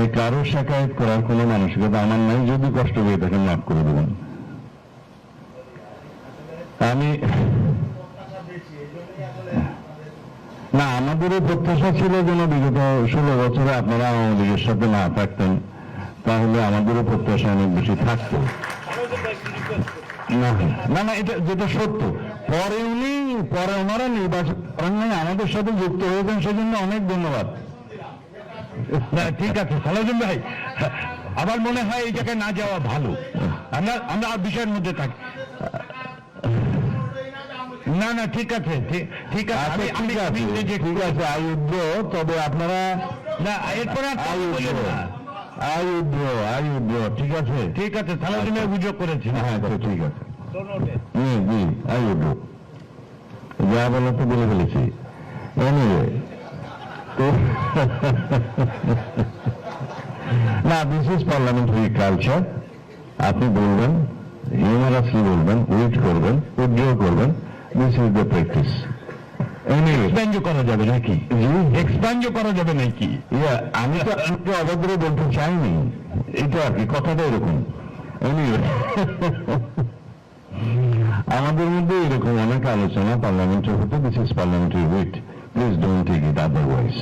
তাই কারো শিকায়ত করার কোনো মানসিকতা আমার নাই। যদি কষ্ট পেয়ে তাকে মাফ করে দেবেন। আমি না, আমাদেরও প্রত্যাশা ছিল যেন বিগত 16 বছরে আপনারা আওয়ামী লীগের সাথে না থাকতেন, তাহলে আমাদেরও প্রত্যাশা অনেক বেশি থাকতো। না না না, এটা যেটা সত্য। পরে ওনারা নির্বাচন করেন নাই, আমাদের সাথে যুক্ত হয়েছেন, সেজন্য অনেক ধন্যবাদ। ঠিক আছে সালাউদ্দিন ভাই, আমার মনে হয় এই জায়গায় না যাওয়া ভালো। আমরা বিষয়ের মধ্যে থাকি। না না, ঠিক আছে, ঠিক আছে, ঠিক আছে। আয়ুদ্ধ, তবে আপনারা না এরপরে আয়ুদ্ধ ঠিক আছে, ঠিক আছে। সালাউদ্দিন অভিযোগ করেছি। হ্যাঁ ঠিক আছে। জি আয়ুদ্ধ যা বলার তো বলে ফেলেছি। এনিওয়ে, তো না, দিস ইজ পার্লামেন্টারি কালচার। আপনি বলবেন, হিউমারাসলি বলবেন, উইট করবেন, উইথড্র করবেন। This is the practice. এক্সপ্যান্ডও করা যাবে নাকি? এক্সপ্যান্ডও করা যাবে নাকি? আমি তো আমাকে অভদ্র বলতে চাইনি, এটা আর কি, কথাটা এরকম। এনিওয়ে, আমাদের মধ্যে এরকম অনেক আলোচনা পার্লামেন্টের হতে। This is parliamentary wit. Please don't take it otherwise.